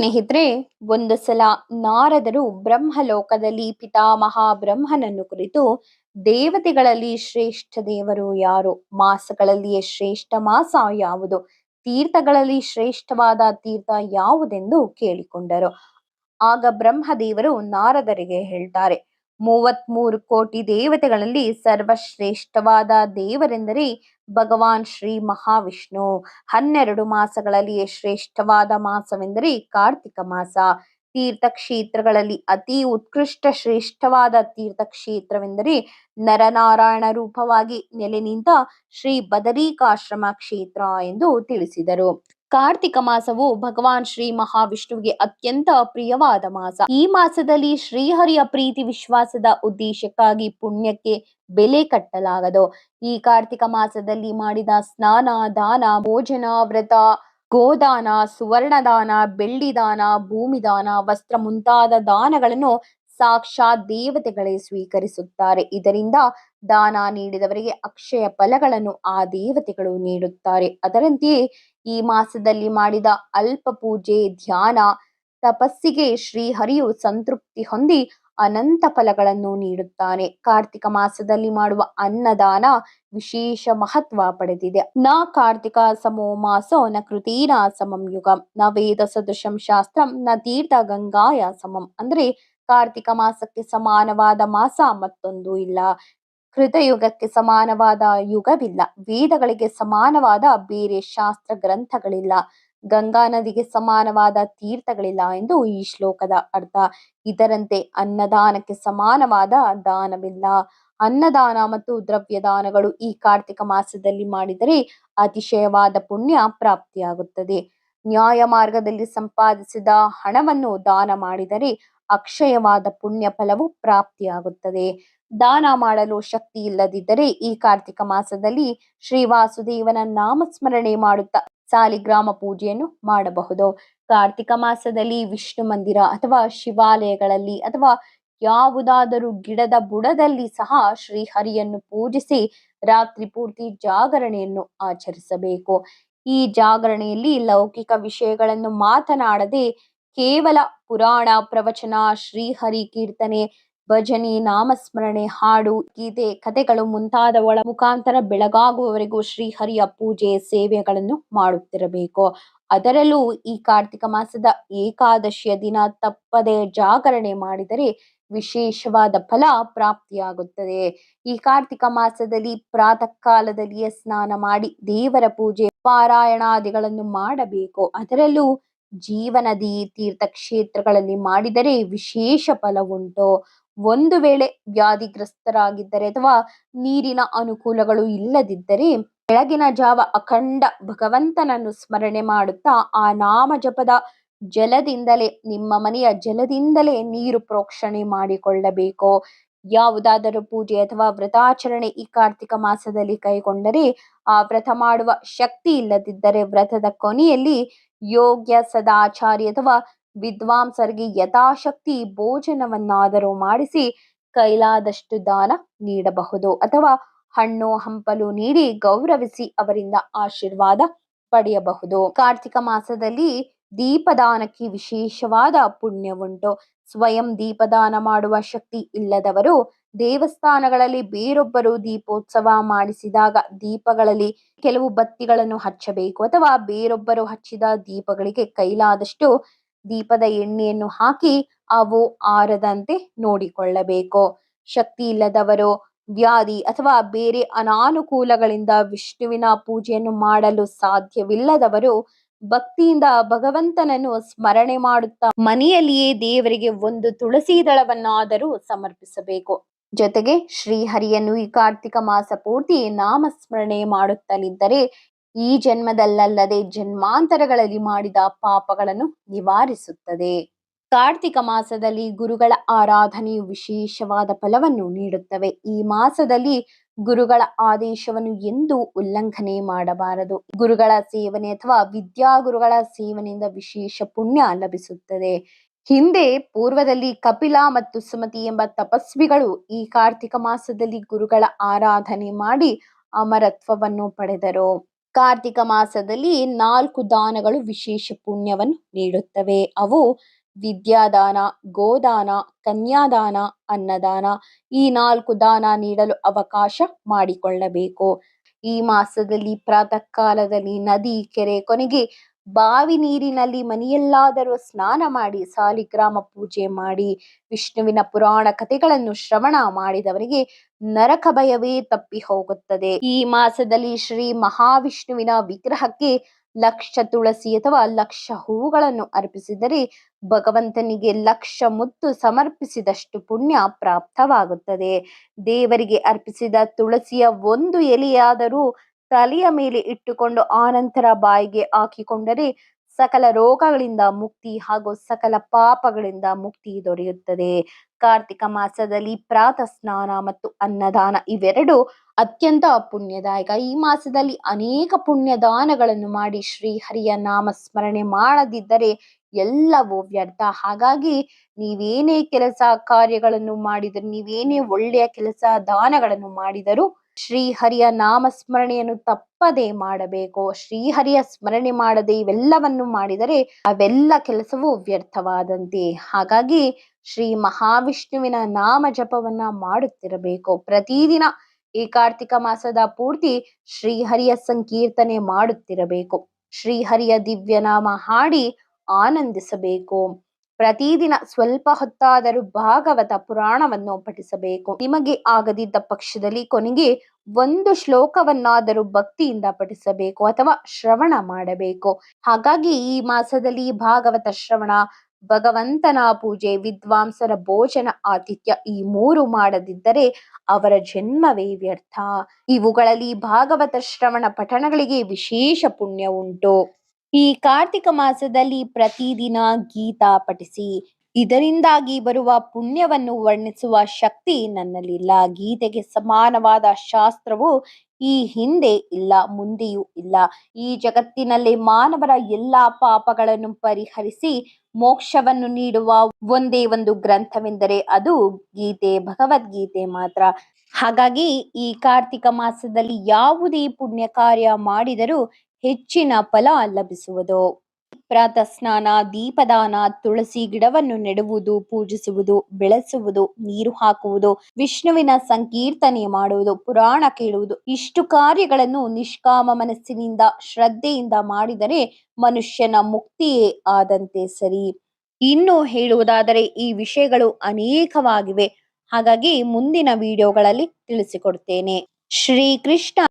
ಸ್ನೇಹಿತರೆ, ಒಂದು ಸಲ ನಾರದರು ಬ್ರಹ್ಮಲೋಕದಲ್ಲಿ ಪಿತಾಮಹ ಬ್ರಹ್ಮನನ್ನು ಕುರಿತು ದೇವತೆಗಳಲ್ಲಿ ಶ್ರೇಷ್ಠ ದೇವರು ಯಾರು, ಮಾಸಗಳಲ್ಲಿಯೇ ಶ್ರೇಷ್ಠ ಮಾಸ ಯಾವುದು, ತೀರ್ಥಗಳಲ್ಲಿ ಶ್ರೇಷ್ಠವಾದ ತೀರ್ಥ ಯಾವುದೆಂದು ಕೇಳಿಕೊಂಡರು. ಆಗ ಬ್ರಹ್ಮದೇವರು ನಾರದರಿಗೆ ಹೇಳ್ತಾರೆ, 33 ಕೋಟಿ ದೇವತೆಗಳಲ್ಲಿ ಸರ್ವಶ್ರೇಷ್ಠವಾದ ದೇವರೆಂದರೆ ಭಗವಾನ್ ಶ್ರೀ ಮಹಾವಿಷ್ಣು. 12 ಮಾಸಗಳಲ್ಲಿ ಶ್ರೇಷ್ಠವಾದ ಮಾಸವೆಂದರೆ ಕಾರ್ತಿಕ ಮಾಸ. ತೀರ್ಥಕ್ಷೇತ್ರಗಳಲ್ಲಿ ಅತಿ ಉತ್ಕೃಷ್ಟ ಶ್ರೇಷ್ಠವಾದ ತೀರ್ಥಕ್ಷೇತ್ರವೆಂದರೆ ನರನಾರಾಯಣ ರೂಪವಾಗಿ ನೆಲೆ ನಿಂತ ಶ್ರೀ ಬದರಿಕಾಶ್ರಮ ಕ್ಷೇತ್ರ ಎಂದು ತಿಳಿಸಿದರು. ಕಾರ್ತಿಕ ಮಾಸವು ಭಗವಾನ್ ಶ್ರೀ ಮಹಾವಿಷ್ಣುವಿಗೆ ಅತ್ಯಂತ ಪ್ರಿಯವಾದ ಮಾಸ. ಈ ಮಾಸದಲ್ಲಿ ಶ್ರೀಹರಿಯ ಪ್ರೀತಿ ವಿಶ್ವಾಸದ ಉದ್ದೇಶಕ್ಕಾಗಿ ಪುಣ್ಯಕ್ಕೆ ಬೆಲೆ ಕಟ್ಟಲಾಗದು. ಈ ಕಾರ್ತಿಕ ಮಾಸದಲ್ಲಿ ಮಾಡಿದ ಸ್ನಾನ, ದಾನ, ಭೋಜನ, ವ್ರತ, ಗೋದಾನ, ಸುವರ್ಣದಾನ, ಬೆಳ್ಳಿದಾನ, ಭೂಮಿದಾನ, ವಸ್ತ್ರ ಮುಂತಾದ ದಾನಗಳನ್ನು ಸಾಕ್ಷಾತ್ ದೇವತೆಗಳೇ ಸ್ವೀಕರಿಸುತ್ತಾರೆ. ಇದರಿಂದ ದಾನ ನೀಡಿದವರಿಗೆ ಅಕ್ಷಯ ಫಲಗಳನ್ನು ಆ ದೇವತೆಗಳು ನೀಡುತ್ತಾರೆ. ಅದರಂತೆಯೇ ಈ ಮಾಸದಲ್ಲಿ ಮಾಡಿದ ಅಲ್ಪ ಪೂಜೆ, ಧ್ಯಾನ, ತಪಸ್ಸಿಗೆ ಶ್ರೀಹರಿಯು ಸಂತೃಪ್ತಿ ಹೊಂದಿ ಅನಂತ ಫಲಗಳನ್ನು ನೀಡುತ್ತಾನೆ. ಕಾರ್ತಿಕ ಮಾಸದಲ್ಲಿ ಮಾಡುವ ಅನ್ನದಾನ ವಿಶೇಷ ಮಹತ್ವ ಪಡೆದಿದೆ. ನ ಕಾರ್ತಿಕ ಸಮೋ ಮಾಸೋ ನ ಕೃತೀನ ಸಮಂ ಯುಗಂ ನ ವೇದ ಸದೃಶಂ ಶಾಸ್ತ್ರಂ ನ ತೀರ್ಥ ಗಂಗಾಯ ಸಮಂ. ಅಂದ್ರೆ ಕಾರ್ತಿಕ ಮಾಸಕ್ಕೆ ಸಮಾನವಾದ ಮಾಸ ಮತ್ತೊಂದು ಇಲ್ಲ, ಕೃತಯುಗಕ್ಕೆ ಸಮಾನವಾದ ಯುಗವಿಲ್ಲ, ವೇದಗಳಿಗೆ ಸಮಾನವಾದ ಬೇರೆ ಶಾಸ್ತ್ರ ಗ್ರಂಥಗಳಿಲ್ಲ, ಗಂಗಾ ನದಿಗೆ ಸಮಾನವಾದ ತೀರ್ಥಗಳಿಲ್ಲ ಎಂದು ಈ ಶ್ಲೋಕದ ಅರ್ಥ. ಇದರಂತೆ ಅನ್ನದಾನಕ್ಕೆ ಸಮಾನವಾದ ದಾನವಿಲ್ಲ. ಅನ್ನದಾನ ಮತ್ತು ದ್ರವ್ಯದಾನಗಳು ಈ ಕಾರ್ತಿಕ ಮಾಸದಲ್ಲಿ ಮಾಡಿದರೆ ಅತಿಶಯವಾದ ಪುಣ್ಯ ಪ್ರಾಪ್ತಿಯಾಗುತ್ತದೆ. ನ್ಯಾಯ ಮಾರ್ಗದಲ್ಲಿ ಸಂಪಾದಿಸಿದ ಹಣವನ್ನು ದಾನ ಮಾಡಿದರೆ ಅಕ್ಷಯವಾದ ಪುಣ್ಯ ಫಲವು ಪ್ರಾಪ್ತಿಯಾಗುತ್ತದೆ. ದಾನ ಮಾಡಲು ಶಕ್ತಿ ಇಲ್ಲದಿದ್ದರೆ ಈ ಕಾರ್ತಿಕ ಮಾಸದಲ್ಲಿ ಶ್ರೀ ವಾಸುದೇವನ ನಾಮಸ್ಮರಣೆ ಮಾಡುತ್ತಾ ಸಾಲಿಗ್ರಾಮ ಪೂಜೆಯನ್ನು ಮಾಡಬಹುದು. ಕಾರ್ತಿಕ ಮಾಸದಲ್ಲಿ ವಿಷ್ಣು ಮಂದಿರ ಅಥವಾ ಶಿವಾಲಯಗಳಲ್ಲಿ ಅಥವಾ ಯಾವುದಾದರೂ ಗಿಡದ ಬುಡದಲ್ಲಿ ಸಹ ಶ್ರೀಹರಿಯನ್ನು ಪೂಜಿಸಿ ರಾತ್ರಿ ಪೂರ್ತಿ ಜಾಗರಣೆಯನ್ನು ಆಚರಿಸಬೇಕು. ಈ ಜಾಗರಣೆಯಲ್ಲಿ ಲೌಕಿಕ ವಿಷಯಗಳನ್ನು ಮಾತನಾಡದೆ ಕೇವಲ ಪುರಾಣ ಪ್ರವಚನ, ಶ್ರೀಹರಿ ಕೀರ್ತನೆ, ಭಜನೆ, ನಾಮಸ್ಮರಣೆ, ಹಾಡು, ಗೀತೆ, ಕಥೆಗಳು ಮುಂತಾದವುಗಳ ಮುಖಾಂತರ ಬೆಳಗಾಗುವವರೆಗೂ ಶ್ರೀಹರಿಯ ಪೂಜೆ, ಸೇವೆಗಳನ್ನು ಮಾಡುತ್ತಿರಬೇಕು. ಅದರಲ್ಲೂ ಈ ಕಾರ್ತಿಕ ಮಾಸದ ಏಕಾದಶಿಯ ದಿನ ತಪ್ಪದೆ ಜಾಗರಣೆ ಮಾಡಿದರೆ ವಿಶೇಷವಾದ ಫಲ ಪ್ರಾಪ್ತಿಯಾಗುತ್ತದೆ. ಈ ಕಾರ್ತಿಕ ಮಾಸದಲ್ಲಿ ಪ್ರಾತಃ ಕಾಲದಲ್ಲಿಯೇ ಸ್ನಾನ ಮಾಡಿ ದೇವರ ಪೂಜೆ, ಪಾರಾಯಣಾದಿಗಳನ್ನು ಮಾಡಬೇಕು. ಅದರಲ್ಲೂ ಜೀವನದಿ ತೀರ್ಥಕ್ಷೇತ್ರಗಳಲ್ಲಿ ಮಾಡಿದರೆ ವಿಶೇಷ ಫಲವುಂಟು. ಒಂದು ವೇಳೆ ವ್ಯಾಧಿಗ್ರಸ್ತರಾಗಿದ್ದರೆ ಅಥವಾ ನೀರಿನ ಅನುಕೂಲಗಳು ಇಲ್ಲದಿದ್ದರೆ ಬೆಳಗಿನ ಜಾವ ಅಖಂಡ ಭಗವಂತನನ್ನು ಸ್ಮರಣೆ ಮಾಡುತ್ತಾ ಆ ನಾಮ ಜಪದ ಜಲದಿಂದಲೇ, ನಿಮ್ಮ ಮನೆಯ ಜಲದಿಂದಲೇ ನೀರು ಪ್ರೋಕ್ಷಣೆ ಮಾಡಿಕೊಳ್ಳಬೇಕು. ಯಾವುದಾದರೂ ಪೂಜೆ ಅಥವಾ ವ್ರತಾಚರಣೆ ಈ ಕಾರ್ತಿಕ ಮಾಸದಲ್ಲಿ ಕೈಗೊಂಡರೆ ಆ ವ್ರತ ಮಾಡುವ ಶಕ್ತಿ ಇಲ್ಲದಿದ್ದರೆ ವ್ರತದ ಕೊನೆಯಲ್ಲಿ ಯೋಗ್ಯ ಸದಾಚಾರಿ ಅಥವಾ ವಿದ್ವಾಂಸರಿಗೆ ಯಥಾಶಕ್ತಿ ಭೋಜನವನ್ನಾದರೂ ಮಾಡಿಸಿ ಕೈಲಾದಷ್ಟು ದಾನ ನೀಡಬಹುದು ಅಥವಾ ಹಣ್ಣು ಹಂಪಲು ನೀಡಿ ಗೌರವಿಸಿ ಅವರಿಂದ ಆಶೀರ್ವಾದ ಪಡೆಯಬಹುದು. ಕಾರ್ತಿಕ ಮಾಸದಲ್ಲಿ ದೀಪದಾನಕ್ಕೆ ವಿಶೇಷವಾದ ಪುಣ್ಯವುಂಟು. ಸ್ವಯಂ ದೀಪದಾನ ಮಾಡುವ ಶಕ್ತಿ ಇಲ್ಲದವರು ದೇವಸ್ಥಾನಗಳಲ್ಲಿ ಬೇರೊಬ್ಬರು ದೀಪೋತ್ಸವ ಮಾಡಿಸಿದಾಗ ದೀಪಗಳಲ್ಲಿ ಕೆಲವು ಬತ್ತಿಗಳನ್ನು ಹಚ್ಚಬೇಕು ಅಥವಾ ಬೇರೊಬ್ಬರು ಹಚ್ಚಿದ ದೀಪಗಳಿಗೆ ಕೈಲಾದಷ್ಟು ದೀಪದ ಎಣ್ಣೆಯನ್ನು ಹಾಕಿ ಅವು ಆರದಂತೆ ನೋಡಿಕೊಳ್ಳಬೇಕು. ಶಕ್ತಿ ಇಲ್ಲದವರು, ವ್ಯಾಧಿ ಅಥವಾ ಬೇರೆ ಅನಾನುಕೂಲಗಳಿಂದ ವಿಷ್ಣುವಿನ ಪೂಜೆಯನ್ನು ಮಾಡಲು ಸಾಧ್ಯವಿಲ್ಲದವರು ಭಕ್ತಿಯಿಂದ ಭಗವಂತನನ್ನು ಸ್ಮರಣೆ ಮಾಡುತ್ತಾ ಮನೆಯಲ್ಲಿಯೇ ದೇವರಿಗೆ ಒಂದು ತುಳಸಿ ದಳವನ್ನಾದರೂ ಸಮರ್ಪಿಸಬೇಕು. ಜೊತೆಗೆ ಶ್ರೀಹರಿಯನ್ನು ಈ ಕಾರ್ತಿಕ ಮಾಸ ಪೂರ್ತಿ ನಾಮಸ್ಮರಣೆ ಮಾಡುತ್ತಲಿದ್ದರೆ ಈ ಜನ್ಮದಲ್ಲದೆ ಜನ್ಮಾಂತರಗಳಲ್ಲಿ ಮಾಡಿದ ಪಾಪಗಳನ್ನು ನಿವಾರಿಸುತ್ತದೆ. ಕಾರ್ತಿಕ ಮಾಸದಲ್ಲಿ ಗುರುಗಳ ಆರಾಧನೆಯು ವಿಶೇಷವಾದ ಫಲವನ್ನು ನೀಡುತ್ತವೆ. ಈ ಮಾಸದಲ್ಲಿ ಗುರುಗಳ ಆದೇಶವನ್ನು ಎಂದೂ ಉಲ್ಲಂಘನೆ ಮಾಡಬಾರದು. ಗುರುಗಳ ಸೇವನೆ ಅಥವಾ ವಿದ್ಯಾಗುರುಗಳ ಸೇವನೆಯಿಂದ ವಿಶೇಷ ಪುಣ್ಯ ಲಭಿಸುತ್ತದೆ. ಹಿಂದೆ ಪೂರ್ವದಲ್ಲಿ ಕಪಿಲ ಮತ್ತು ಸುಮತಿ ಎಂಬ ತಪಸ್ವಿಗಳು ಈ ಕಾರ್ತಿಕ ಮಾಸದಲ್ಲಿ ಗುರುಗಳ ಆರಾಧನೆ ಮಾಡಿ ಅಮರತ್ವವನ್ನು ಪಡೆದರು. ಕಾರ್ತಿಕ ಮಾಸದಲ್ಲಿ 4 ದಾನಗಳು ವಿಶೇಷ ಪುಣ್ಯವನ್ನು ನೀಡುತ್ತವೆ. ಅವು ವಿದ್ಯಾದಾನ, ಗೋದಾನ, ಕನ್ಯಾದಾನ, ಅನ್ನದಾನ. ಈ 4 ದಾನ ನೀಡಲು ಅವಕಾಶ ಮಾಡಿಕೊಳ್ಳಬೇಕು. ಈ ಮಾಸದಲ್ಲಿ ಪ್ರಾತಃ ಕಾಲದಲ್ಲಿ ನದಿ, ಕೆರೆ, ಕೊನೆಗೆ ಬಾವಿ ನೀರಿನಲ್ಲಿ ಮನೆಯಲ್ಲಾದರೂ ಸ್ನಾನ ಮಾಡಿ ಸಾಲಿಗ್ರಾಮ ಪೂಜೆ ಮಾಡಿ ವಿಷ್ಣುವಿನ ಪುರಾಣ ಕಥೆಗಳನ್ನು ಶ್ರವಣ ಮಾಡಿದವರಿಗೆ ನರಕ ಭಯವೇ ತಪ್ಪಿ ಹೋಗುತ್ತದೆ. ಈ ಮಾಸದಲ್ಲಿ ಶ್ರೀ ಮಹಾವಿಷ್ಣುವಿನ ವಿಗ್ರಹಕ್ಕೆ 1,00,000 ತುಳಸಿ ಅಥವಾ 1,00,000 ಹೂಗಳನ್ನು ಅರ್ಪಿಸಿದರೆ ಭಗವಂತನಿಗೆ 1,00,000 ಮುತ್ತು ಸಮರ್ಪಿಸಿದಷ್ಟು ಪುಣ್ಯ ಪ್ರಾಪ್ತವಾಗುತ್ತದೆ. ದೇವರಿಗೆ ಅರ್ಪಿಸಿದ ತುಳಸಿಯ ಒಂದು ಎಲೆಯಾದರೂ ತಲೆಯ ಮೇಲೆ ಇಟ್ಟುಕೊಂಡು ಆನಂತರ ಬಾಯಿಗೆ ಹಾಕಿಕೊಂಡರೆ ಸಕಲ ರೋಗಗಳಿಂದ ಮುಕ್ತಿ ಹಾಗೂ ಸಕಲ ಪಾಪಗಳಿಂದ ಮುಕ್ತಿ ದೊರೆಯುತ್ತದೆ. ಕಾರ್ತಿಕ ಮಾಸದಲ್ಲಿ ಪ್ರಾತಃ ಸ್ನಾನ ಮತ್ತು ಅನ್ನದಾನ ಇವೆರಡು ಅತ್ಯಂತ ಪುಣ್ಯದಾಯಕ. ಈ ಮಾಸದಲ್ಲಿ ಅನೇಕ ಪುಣ್ಯದಾನಗಳನ್ನು ಮಾಡಿ ಶ್ರೀಹರಿಯ ನಾಮಸ್ಮರಣೆ ಮಾಡದಿದ್ದರೆ ಎಲ್ಲವೂ ವ್ಯರ್ಥ. ಹಾಗಾಗಿ ನೀವೇನೇ ಕೆಲಸ ಕಾರ್ಯಗಳನ್ನು ಮಾಡಿದರೂ, ನೀವೇನೇ ಒಳ್ಳೆಯ ಕೆಲಸ ದಾನಗಳನ್ನು ಮಾಡಿದರೂ ಶ್ರೀಹರಿಯ ನಾಮಸ್ಮರಣೆಯನ್ನು ತಪ್ಪದೆ ಮಾಡಬೇಕು. ಶ್ರೀಹರಿಯ ಸ್ಮರಣೆ ಮಾಡದೆ ಇವೆಲ್ಲವನ್ನು ಮಾಡಿದರೆ ಅವೆಲ್ಲ ಕೆಲಸವೂ ವ್ಯರ್ಥವಾದಂತೆ. ಹಾಗಾಗಿ ಶ್ರೀ ಮಹಾವಿಷ್ಣುವಿನ ನಾಮ ಜಪವನ್ನ ಮಾಡುತ್ತಿರಬೇಕು. ಪ್ರತಿದಿನ ಈ ಕಾರ್ತಿಕ ಮಾಸದ ಪೂರ್ತಿ ಶ್ರೀಹರಿಯ ಸಂಕೀರ್ತನೆ ಮಾಡುತ್ತಿರಬೇಕು. ಶ್ರೀಹರಿಯ ದಿವ್ಯ ನಾಮ ಹಾಡಿ ಆನಂದಿಸಬೇಕು. ಪ್ರತಿದಿನ ಸ್ವಲ್ಪ ಹೊತ್ತಾದರೂ ಭಾಗವತ ಪುರಾಣವನ್ನು ಪಠಿಸಬೇಕು. ನಿಮಗೆ ಆಗದಿದ್ದ ಪಕ್ಷದಲ್ಲಿ ಕೊನೆಗೆ ಒಂದು ಶ್ಲೋಕವನ್ನಾದರೂ ಭಕ್ತಿಯಿಂದ ಪಠಿಸಬೇಕು ಅಥವಾ ಶ್ರವಣ ಮಾಡಬೇಕು. ಹಾಗಾಗಿ ಈ ಮಾಸದಲ್ಲಿ ಭಾಗವತ ಶ್ರವಣ, ಭಗವಂತನ ಪೂಜೆ, ವಿದ್ವಾಂಸರ ಭೋಜನ, ಆತಿಥ್ಯ ಈ 3 ಮಾಡದಿದ್ದರೆ ಅವರ ಜನ್ಮವೇ ವ್ಯರ್ಥ. ಇವುಗಳಲ್ಲಿ ಭಾಗವತ ಶ್ರವಣ ಪಠಣಗಳಿಗೆ ವಿಶೇಷ ಪುಣ್ಯ ಉಂಟು. ಈ ಕಾರ್ತಿಕ ಮಾಸದಲ್ಲಿ ಪ್ರತಿದಿನ ಗೀತಾ ಪಠಿಸಿ. ಇದರಿಂದಾಗಿ ಬರುವ ಪುಣ್ಯವನ್ನು ವರ್ಣಿಸುವ ಶಕ್ತಿ ನನ್ನಲ್ಲಿಲ್ಲ. ಗೀತೆಗೆ ಸಮಾನವಾದ ಶಾಸ್ತ್ರವು ಈ ಹಿಂದೆ ಇಲ್ಲ, ಮುಂದೆಯೂ ಇಲ್ಲ. ಈ ಜಗತ್ತಿನಲ್ಲಿ ಮಾನವರ ಎಲ್ಲಾ ಪಾಪಗಳನ್ನು ಪರಿಹರಿಸಿ ಮೋಕ್ಷವನ್ನು ನೀಡುವ ಒಂದೇ ಒಂದು ಗ್ರಂಥವೆಂದರೆ ಅದು ಗೀತೆ, ಭಗವದ್ಗೀತೆ ಮಾತ್ರ. ಹಾಗಾಗಿ ಈ ಕಾರ್ತಿಕ ಮಾಸದಲ್ಲಿ ಯಾವುದೇ ಪುಣ್ಯ ಕಾರ್ಯ ಮಾಡಿದರೂ ಹೆಚ್ಚಿನ ಫಲ ಲಭಿಸುವುದು. ಪ್ರಾತಃ ಸ್ನಾನ, ದೀಪದಾನ, ತುಳಸಿ ಗಿಡವನ್ನು ನೆಡುವುದು, ಪೂಜಿಸುವುದು, ಬೆಳೆಸುವುದು, ನೀರು ಹಾಕುವುದು, ವಿಷ್ಣುವಿನ ಸಂಕೀರ್ತನೆ ಮಾಡುವುದು, ಪುರಾಣ ಕೇಳುವುದು, ಇಷ್ಟು ಕಾರ್ಯಗಳನ್ನು ನಿಷ್ಕಾಮ ಮನಸ್ಸಿನಿಂದ ಶ್ರದ್ಧೆಯಿಂದ ಮಾಡಿದರೆ ಮನುಷ್ಯನ ಮುಕ್ತಿಯೇ ಆದಂತೆ ಸರಿ. ಇನ್ನು ಹೇಳುವುದಾದರೆ ಈ ವಿಷಯಗಳು ಅನೇಕವಾಗಿವೆ. ಹಾಗಾಗಿ ಮುಂದಿನ ವಿಡಿಯೋಗಳಲ್ಲಿ ತಿಳಿಸಿಕೊಡ್ತೇನೆ. ಶ್ರೀಕೃಷ್ಣ.